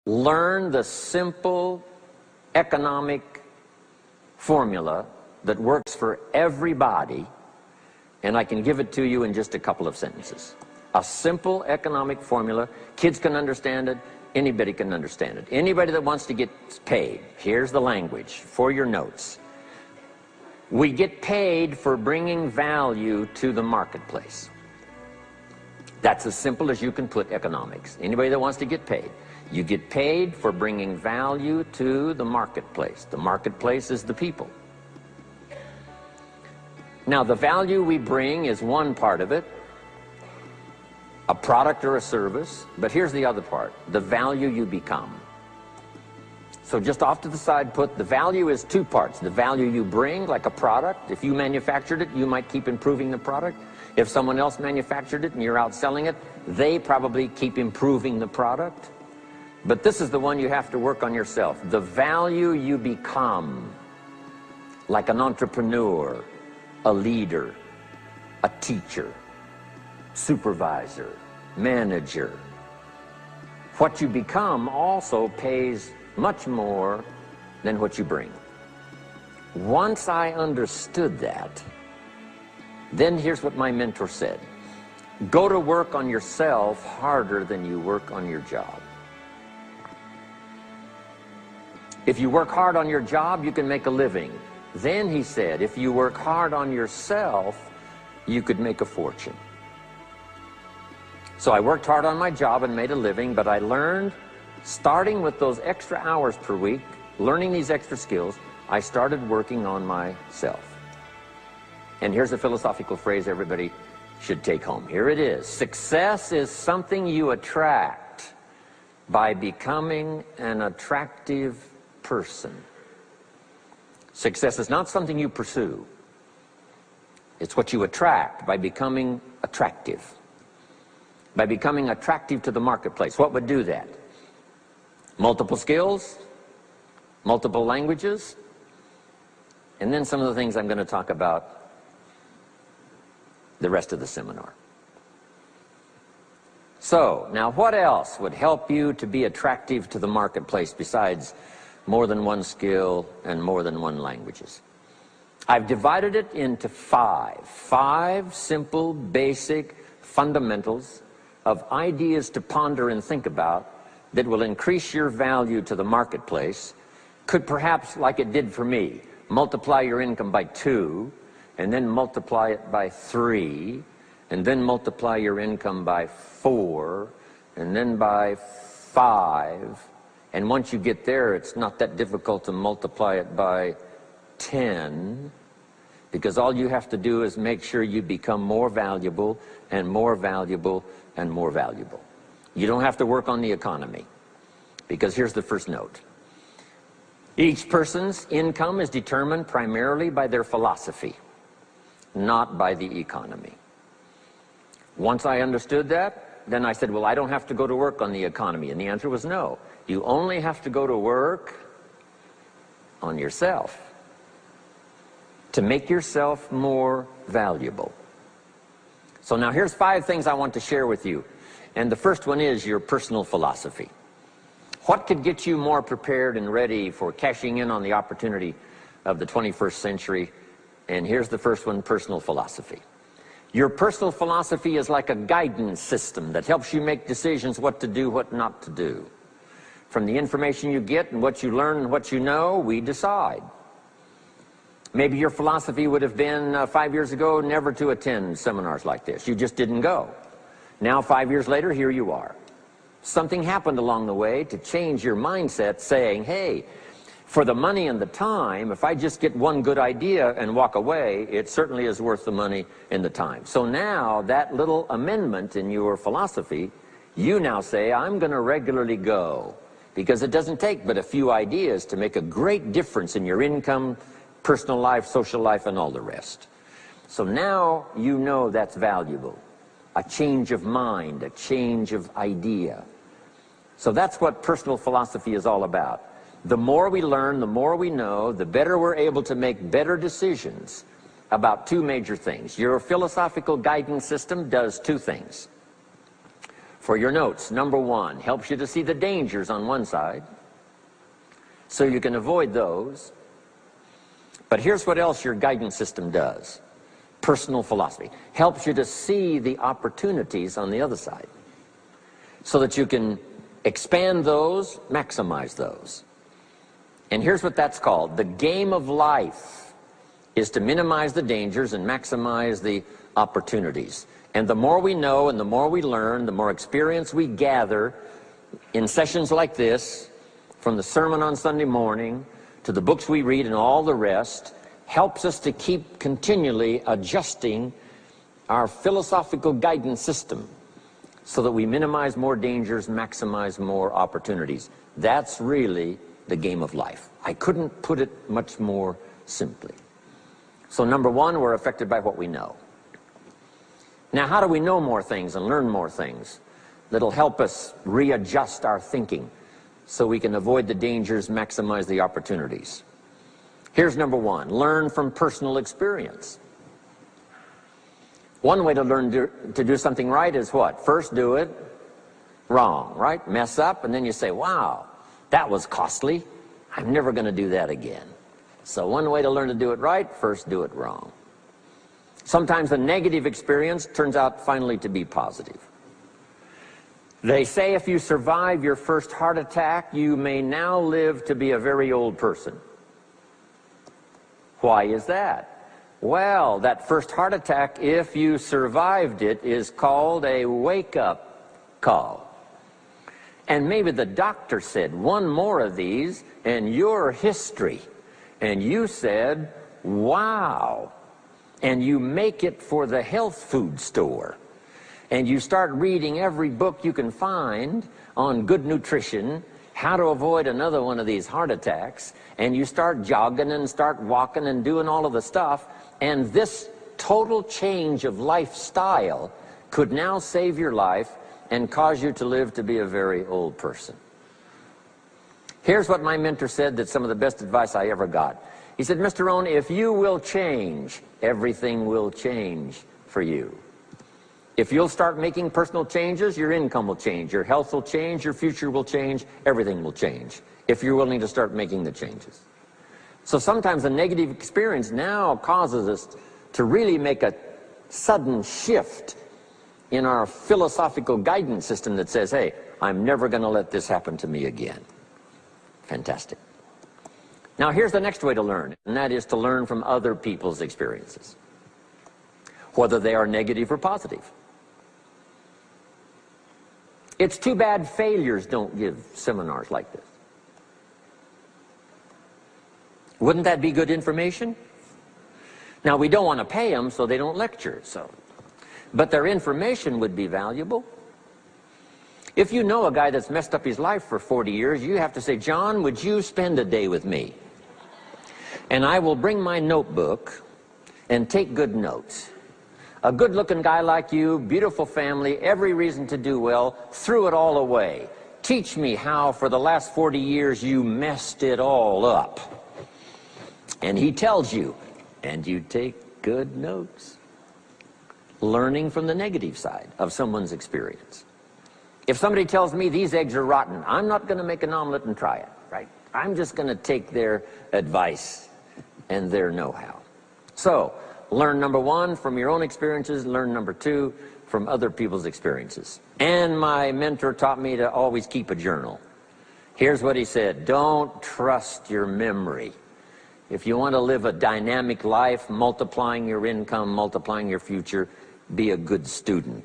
learn the simple economic formula that works for everybody, and I can give it to you in just a couple of sentences. A simple economic formula. Kids can understand it. Anybody can understand it. Anybody that wants to get paid. Here's the language for your notes. We get paid for bringing value to the marketplace. That's as simple as you can put economics. Anybody that wants to get paid. You get paid for bringing value to the marketplace. The marketplace is the people. Now, the value we bring is one part of it, a product or a service, but here's the other part, the value you become. So just off to the side, put the value is two parts. The value you bring, like a product. If you manufactured it, you might keep improving the product. If someone else manufactured it and you're out selling it, they probably keep improving the product. But this is the one you have to work on yourself. The value you become, like an entrepreneur, a leader, a teacher, supervisor, manager. What you become also pays much more than what you bring. Once I understood that, then here's what my mentor said. Go to work on yourself harder than you work on your job. If you work hard on your job, you can make a living. Then he said, if you work hard on yourself, you could make a fortune. So I worked hard on my job and made a living, but I learned, starting with those extra hours per week, learning these extra skills, I started working on myself. And here's a philosophical phrase everybody should take home. Here it is. Success is something you attract by becoming an attractive person. Success is not something you pursue. It's what you attract by becoming attractive. By becoming attractive to the marketplace. What would do that? Multiple skills, multiple languages, and then some of the things I'm going to talk about the rest of the seminar. So, now what else would help you to be attractive to the marketplace besides more than one skill and more than one languages? I've divided it into five simple, basic fundamentals of ideas to ponder and think about that will increase your value to the marketplace. Could perhaps, like it did for me, multiply your income by 2, and then multiply it by 3, and then multiply your income by 4, and then by 5. And once you get there, it's not that difficult to multiply it by 10, because all you have to do is make sure you become more valuable and more valuable and more valuable. You don't have to work on the economy, because here's the first note. Each person's income is determined primarily by their philosophy, not by the economy. Once I understood that, then I said, well, I don't have to go to work on the economy. And the answer was no. You only have to go to work on yourself to make yourself more valuable. So now here's 5 things I want to share with you. And the first one is your personal philosophy. What could get you more prepared and ready for cashing in on the opportunity of the 21st century? And here's the first one, personal philosophy. Your personal philosophy is like a guidance system that helps you make decisions what to do, what not to do. From the information you get and what you learn and what you know, we decide. Maybe your philosophy would have been 5 years ago never to attend seminars like this. You just didn't go. Now 5 years later, here you are. Something happened along the way to change your mindset, saying, hey, for the money and the time, if I just get one good idea and walk away, it certainly is worth the money and the time. So now that little amendment in your philosophy, you now say, I'm going to regularly go, because it doesn't take but a few ideas to make a great difference in your income, personal life, social life, and all the rest. So now you know that's valuable. A change of mind, a change of idea. So that's what personal philosophy is all about. The more we learn, the more we know, the better we're able to make better decisions about 2 major things. Your philosophical guidance system does 2 things. for your notes. Number one, helps you to see the dangers on one side so you can avoid those. But here's what else your guidance system does. Personal philosophy helps you to see the opportunities on the other side so that you can expand those, maximize those. And here's what that's called. The game of life is to minimize the dangers and maximize the opportunities. And the more we know and the more we learn, the more experience we gather in sessions like this, from the sermon on Sunday morning to the books we read and all the rest, helps us to keep continually adjusting our philosophical guidance system so that we minimize more dangers, maximize more opportunities. That's really the game of life. I couldn't put it much more simply. So number one, we're affected by what we know. Now, how do we know more things and learn more things that'll help us readjust our thinking so we can avoid the dangers, maximize the opportunities? Here's number one, learn from personal experience. One way to learn to do something right is what? First do it wrong, right? Mess up, and then you say, wow, that was costly. I'm never going to do that again. So one way to learn to do it right, first do it wrong. Sometimes a negative experience turns out finally to be positive. They say if you survive your first heart attack, you may now live to be a very old person. Why is that? Well, that first heart attack, if you survived it, is called a wake-up call. And maybe the doctor said, one more of these and you're history. And you said, wow. And you make it for the health food store. And you start reading every book you can find on good nutrition, how to avoid another one of these heart attacks, and you start jogging and start walking and doing all of the stuff, and this total change of lifestyle could now save your life and cause you to live to be a very old person. Here's what my mentor said, that's some of the best advice I ever got. He said, Mr. Rohn, if you will change, everything will change for you. If you'll start making personal changes, your income will change, your health will change, your future will change, everything will change, if you're willing to start making the changes. So sometimes a negative experience now causes us to really make a sudden shift in our philosophical guidance system that says, hey, I'm never going to let this happen to me again. Fantastic. Now here's the next way to learn, and that is to learn from other people's experiences, whether they are negative or positive. It's too bad failures don't give seminars like this. Wouldn't that be good information? Now, we don't want to pay them, so they don't lecture, but their information would be valuable. If you know a guy that's messed up his life for 40 years, you have to say, John, would you spend a day with me? And I will bring my notebook and take good notes. A good-looking guy like you, beautiful family, every reason to do well, threw it all away. Teach me how for the last 40 years you messed it all up. And he tells you, and you take good notes. Learning from the negative side of someone's experience. If somebody tells me these eggs are rotten, I'm not going to make an omelet and try it, right? I'm just going to take their advice and their know-how. So, learn number one from your own experiences, learn number two from other people's experiences. And my mentor taught me to always keep a journal. Here's what he said, don't trust your memory. If you want to live a dynamic life, multiplying your income, multiplying your future, be a good student.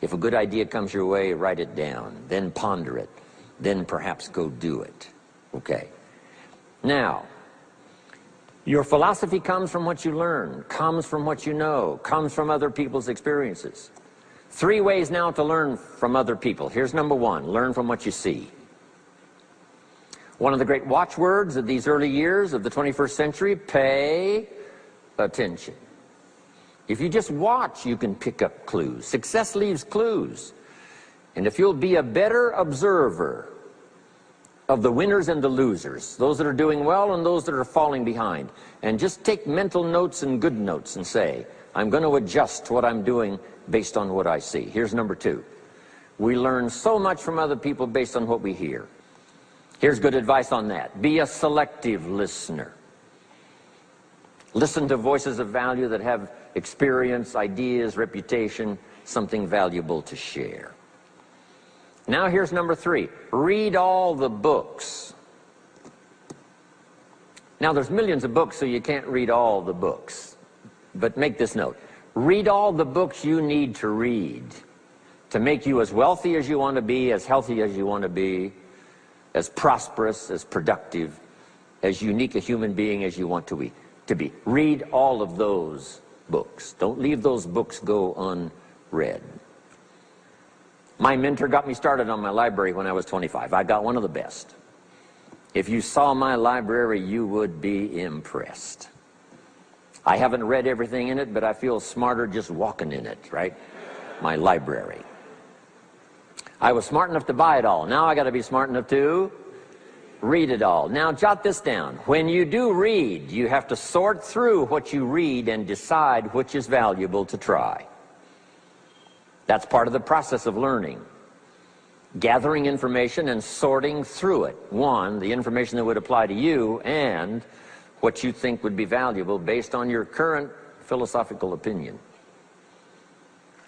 If a good idea comes your way, write it down, then ponder it, then perhaps go do it. Okay. Now, your philosophy comes from what you learn, comes from what you know, comes from other people's experiences. 3 ways now to learn from other people. Here's number one, learn from what you see. One of the great watchwords of these early years of the 21st century, pay attention. If you just watch, you can pick up clues. Success leaves clues. And if you'll be a better observer of the winners and the losers, those that are doing well and those that are falling behind, and just take mental notes and good notes and say, I'm going to adjust what I'm doing based on what I see. Here's number two. We learn so much from other people based on what we hear. Here's good advice on that. Be a selective listener. Listen to voices of value that have experience, ideas, reputation, something valuable to share. Now here's number 3. Read all the books. Now there's millions of books, so you can't read all the books. But make this note. Read all the books you need to read to make you as wealthy as you want to be, as healthy as you want to be, as prosperous, as productive, as unique a human being as you want to be. Read all of those books. Don't leave those books go unread. My mentor got me started on my library when I was 25. I got one of the best. If you saw my library, you would be impressed. I haven't read everything in it, but I feel smarter just walking in it, right? My library. I was smart enough to buy it all. Now I got to be smart enough to read it all. Now jot this down. When you do read, you have to sort through what you read and decide which is valuable to try. That's part of the process of learning. Gathering information and sorting through it. One, the information that would apply to you, and what you think would be valuable based on your current philosophical opinion.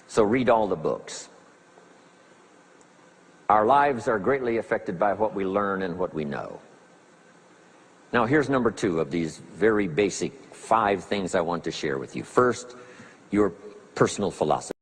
So read all the books. Our lives are greatly affected by what we learn and what we know. Now here's number 2 of these very basic 5 things I want to share with you. First, your personal philosophy.